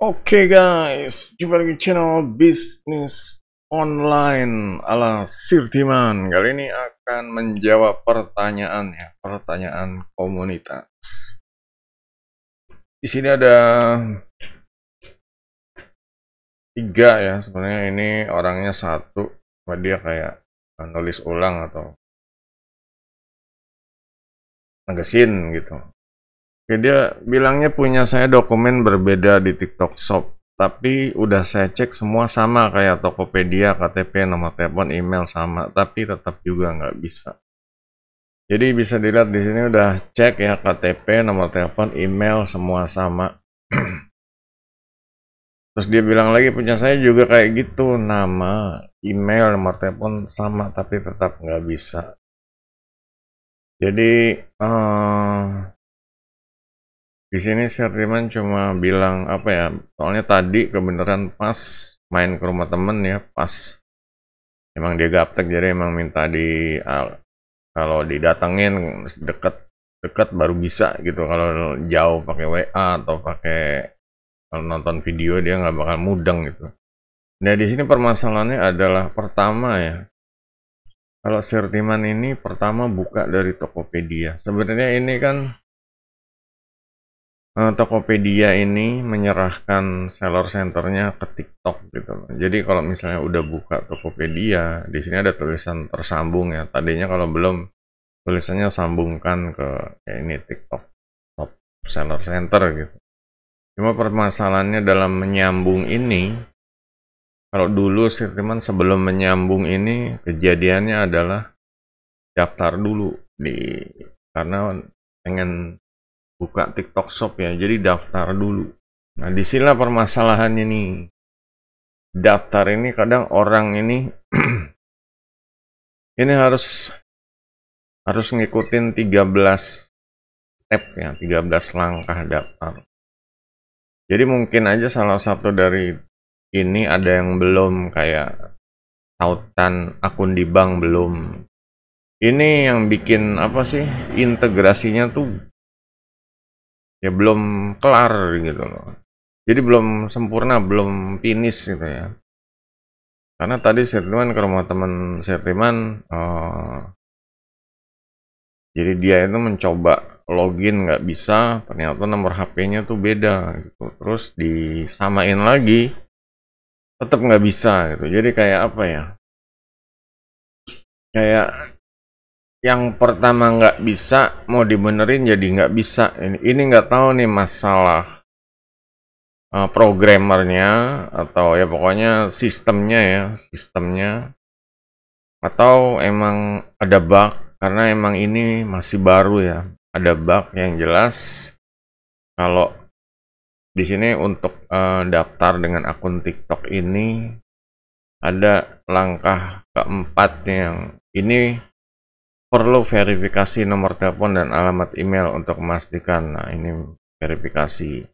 Oke guys, jumpa lagi channel bisnis online ala Sirtiman. Kali ini akan menjawab pertanyaan komunitas. Di sini ada 3 ya, sebenarnya ini orangnya 1, cuma dia kayak nulis ulang atau ngesin gitu. Oke, dia bilangnya punya saya dokumen berbeda di TikTok Shop, tapi udah saya cek semua sama kayak Tokopedia, KTP, nomor telepon, email sama, tapi tetap juga nggak bisa. Jadi bisa dilihat di sini udah cek ya KTP, nomor telepon, email semua sama. Terus dia bilang lagi punya saya juga kayak gitu, nama, email, nomor telepon sama, tapi tetap nggak bisa. Jadi di sini Sherman cuma bilang apa ya? Soalnya tadi kebenaran pas main ke rumah temen ya, pas emang dia gaptek, jadi emang minta kalau didatengin deket baru bisa gitu. Kalau jauh pakai WA atau pakai kalau nonton video dia nggak bakal mudeng gitu. Nah di sini permasalahannya adalah pertama ya. Kalau Sherman ini pertama buka dari Tokopedia. Sebenarnya ini kan Tokopedia ini menyerahkan seller centernya ke TikTok gitu loh. Jadi kalau misalnya udah buka Tokopedia, di sini ada tulisan tersambung ya. Tadinya kalau belum tulisannya sambungkan ke ini TikTok Top Seller Center gitu. Cuma permasalahannya dalam menyambung ini, kalau dulu Sirtiman sebelum menyambung ini kejadiannya adalah daftar dulu karena pengen buka TikTok Shop ya, jadi daftar dulu. Nah disinilah permasalahannya nih. Daftar ini kadang orang ini ini harus ngikutin 13 step ya, 13 langkah daftar. Jadi mungkin aja salah satu dari ini ada yang belum, kayak tautan akun di bank belum. Ini yang bikin apa sih, integrasinya tuh ya belum kelar gitu loh. Jadi belum sempurna, belum finish gitu ya. Karena tadi Sirtiman ke rumah teman Sirtiman, jadi dia itu mencoba login nggak bisa, ternyata nomor HP-nya tuh beda gitu. Terus disamain lagi, tetap nggak bisa gitu. Jadi kayak apa ya? Kayak yang pertama nggak bisa, mau dibenerin jadi nggak bisa. Ini nggak tahu nih masalah programmernya atau ya pokoknya sistemnya atau emang ada bug, karena emang ini masih baru ya. Ada bug yang jelas kalau di sini untuk daftar dengan akun TikTok ini ada langkah keempat yang ini perlu verifikasi nomor telepon dan alamat email untuk memastikan. Nah ini verifikasi.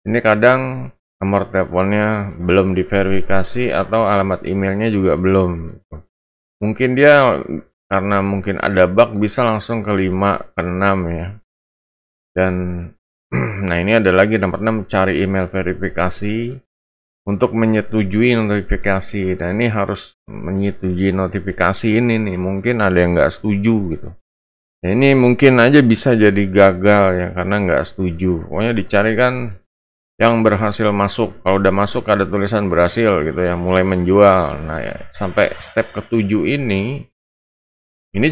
Ini kadang nomor teleponnya belum diverifikasi atau alamat emailnya juga belum. Mungkin dia karena mungkin ada bug bisa langsung ke 5, ke 6 ya. Dan nah ini ada lagi nomor 6, cari email verifikasi untuk menyetujui notifikasi. Dan ini harus menyetujui notifikasi ini nih. Mungkin ada yang nggak setuju gitu. Nah, ini mungkin aja bisa jadi gagal ya karena nggak setuju. Pokoknya dicarikan yang berhasil masuk. Kalau udah masuk ada tulisan berhasil gitu ya, mulai menjual. Nah ya, sampai step ke-7 ini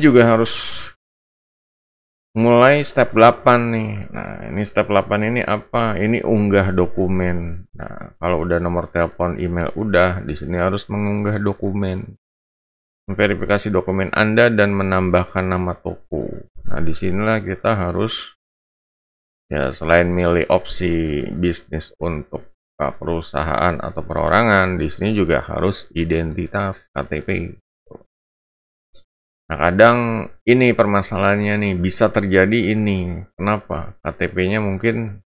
juga harus mulai step 8 nih. Nah ini step 8 ini apa? Ini unggah dokumen. Nah kalau udah nomor telepon, email udah, di sini harus mengunggah dokumen, memverifikasi dokumen Anda dan menambahkan nama toko. Nah disinilah kita harus ya, selain milih opsi bisnis untuk perusahaan atau perorangan, di sini juga harus identitas KTP. Nah, kadang ini permasalahannya nih, bisa terjadi ini. Kenapa? KTP-nya mungkin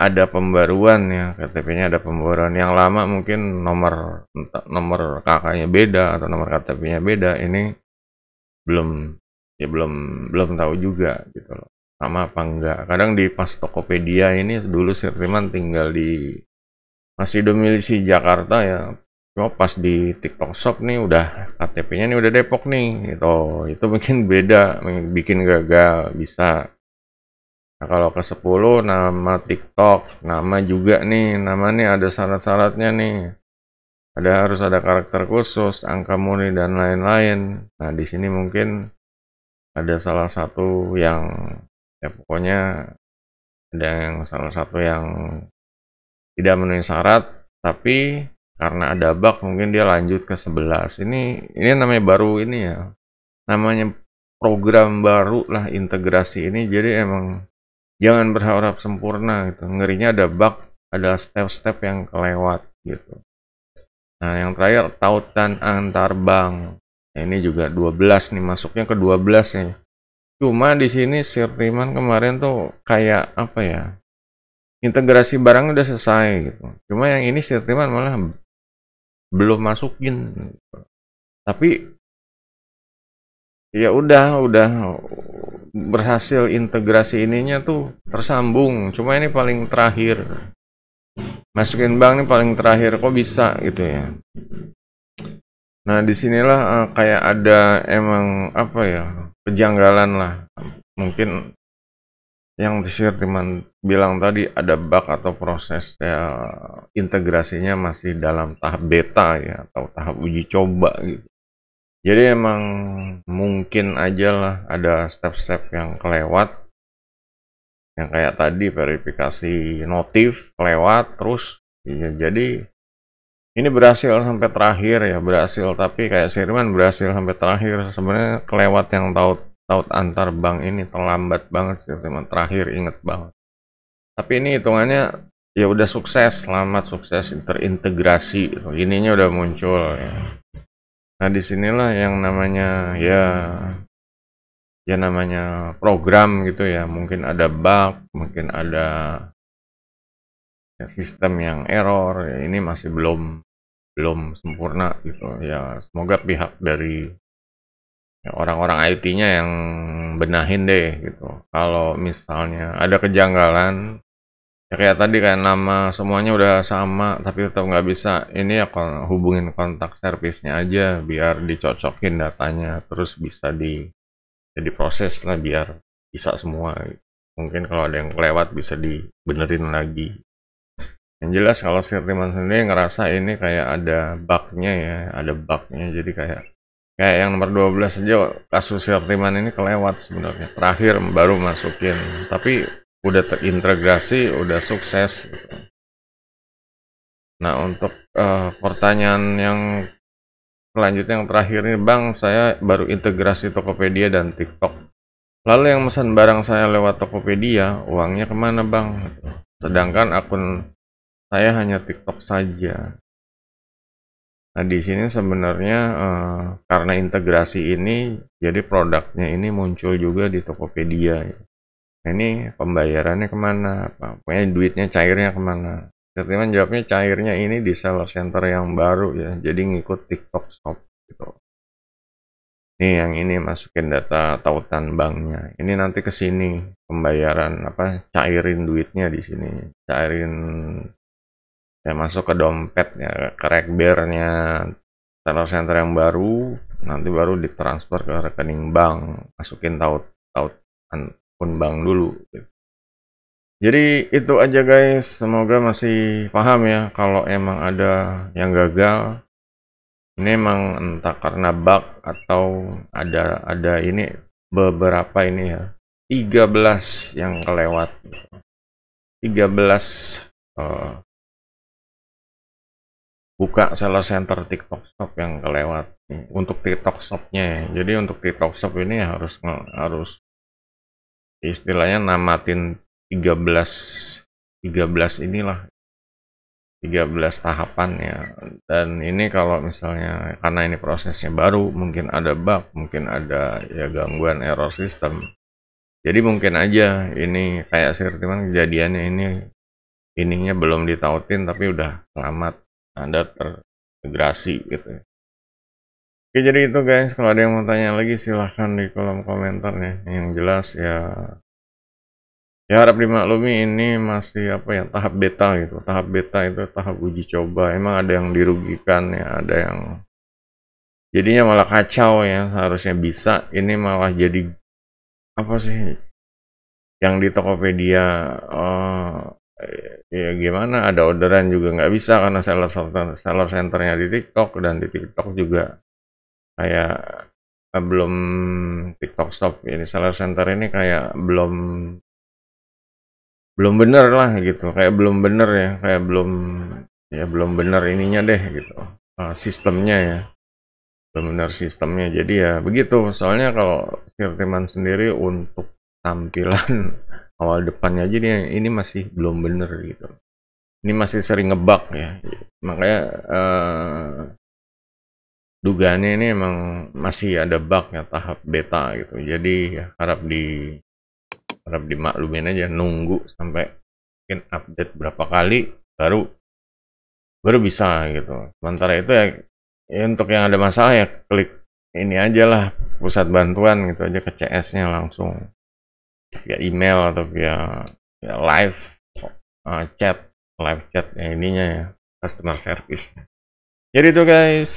ada pembaruan ya, KTP-nya ada pembaruan. Yang lama mungkin nomor kakaknya beda atau nomor KTP-nya beda. Ini belum tahu juga gitu loh. sama apa enggak. Kadang di pas Tokopedia ini dulu Sirtiman tinggal di masih domisili Jakarta ya. Cuma pas di TikTok Shop nih udah KTP-nya nih udah Depok nih gitu. Itu mungkin beda, bikin gagal bisa. Nah, kalau ke 10 nama TikTok, nama juga nih, nama nih ada syarat-syaratnya nih. Harus ada karakter khusus, angka murni dan lain-lain. Nah, di sini mungkin ada salah satu yang ya pokoknya ada yang salah satu yang tidak memenuhi syarat, tapi karena ada bug mungkin dia lanjut ke 11. Ini namanya baru ini ya. Namanya program baru lah integrasi ini, jadi emang jangan berharap sempurna gitu. Ngerinya ada bug, ada step-step yang kelewat gitu. Nah, yang terakhir tautan antar bank. Nah, ini juga 12 nih, masuknya ke 12 nih. Cuma di sini Sirtiman kemarin tuh kayak apa ya? Integrasi barang udah selesai gitu. Cuma yang ini Sirtiman malah belum masukin gitu. Tapi ya udah berhasil integrasi ininya tuh tersambung. Cuma ini paling terakhir. Masukin bank nih paling terakhir kok bisa gitu ya. Nah, disinilah kayak ada emang apa ya, kejanggalan lah. Mungkin yang Sirtiman bilang tadi ada bug atau proses ya, integrasinya masih dalam tahap beta ya, atau tahap uji coba gitu. Jadi emang mungkin aja lah ada step-step yang kelewat. Yang kayak tadi verifikasi notif kelewat terus. Ya, jadi ini berhasil sampai terakhir ya, berhasil, tapi kayak Sirman berhasil sampai terakhir. Sebenarnya kelewat yang taut antar bank ini terlambat banget sih, Sirman terakhir inget banget. Tapi ini hitungannya ya udah sukses, selamat sukses terintegrasi. Ininya udah muncul ya. Nah, disinilah yang namanya ya namanya program gitu ya. Mungkin ada bug, mungkin ada ya, sistem yang error. Ya, ini masih belum sempurna gitu ya. Semoga pihak dari ya, orang-orang IT-nya yang benahin deh gitu. Kalau misalnya ada kejanggalan ya kayak tadi kayak nama semuanya udah sama tapi tetap nggak bisa, ini ya hubungin kontak servisnya aja biar dicocokin datanya terus bisa diproses lah biar bisa semua. Mungkin kalau ada yang kelewat bisa dibenerin lagi. Yang jelas kalau Sirtiman sendiri ngerasa ini kayak ada bugnya ya, ada bugnya, jadi kayak yang nomor 12 aja kasus Sirtiman ini kelewat sebenarnya. Terakhir baru masukin, tapi udah terintegrasi, udah sukses gitu. Nah, untuk pertanyaan yang selanjutnya yang terakhir ini, Bang, saya baru integrasi Tokopedia dan TikTok. Lalu yang pesan barang saya lewat Tokopedia, uangnya kemana, Bang? Sedangkan akun saya hanya TikTok saja. Nah, di sini sebenarnya karena integrasi ini, jadi produknya ini muncul juga di Tokopedia. Nah, ini pembayarannya kemana? Pokoknya duitnya cairnya kemana? Sirtiman jawabnya cairnya ini di seller center yang baru ya, jadi ngikut TikTok Shop gitu. Nih yang ini masukin data tautan banknya. Ini nanti ke sini pembayaran apa? Cairin duitnya di sini, cairin ya masuk ke dompet ya, ke rekbernya seller center yang baru, nanti baru ditransfer ke rekening bank, masukin akun bank dulu. Gitu. Jadi itu aja guys, semoga masih paham ya kalau emang ada yang gagal. Ini emang entah karena bug atau ada ini beberapa ini ya. 13 yang kelewat. 13 buka seller center TikTok Shop yang kelewat untuk TikTok Shop-nya ya. Jadi untuk TikTok Shop ini harus istilahnya namatin 13 inilah 13 tahapan ya. Dan ini kalau misalnya karena ini prosesnya baru, mungkin ada bug, mungkin ada ya gangguan error sistem. Jadi mungkin aja ini kayak Sirtiman kejadiannya ininya belum ditautin tapi udah selamat, Anda terintegrasi gitu ya. Oke, jadi itu guys, kalau ada yang mau tanya lagi silahkan di kolom komentar ya. Yang jelas ya Ya harap dimaklumi ini masih apa ya, tahap beta gitu. Tahap beta itu tahap uji coba. Emang ada yang dirugikan ya, ada yang jadinya malah kacau ya. Seharusnya bisa, ini malah jadi apa sih? Yang di Tokopedia ya gimana? Ada orderan juga nggak bisa karena seller centernya di TikTok, dan di TikTok juga kayak belum TikTok Shop ini seller center ini kayak belum bener lah gitu, kayak belum bener ya, kayak belum bener ininya deh gitu, sistemnya ya, belum bener sistemnya. Jadi ya begitu, soalnya kalau Sirtiman sendiri untuk tampilan awal depannya aja ini masih belum bener gitu, ini masih sering ngebug ya, makanya dugaannya ini emang masih ada bug ya, tahap beta gitu. Jadi ya harap dimaklumin aja, nunggu sampai mungkin update berapa kali baru bisa gitu. Sementara itu ya untuk yang ada masalah ya klik ini aja lah, pusat bantuan gitu aja, ke CS-nya langsung via email atau via live chat, live chat ya, ininya ya, customer service. Jadi itu guys,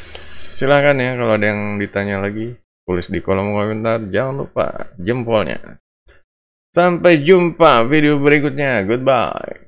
silahkan ya kalau ada yang ditanya lagi, tulis di kolom komentar, jangan lupa jempolnya. Sampai jumpa video berikutnya, goodbye.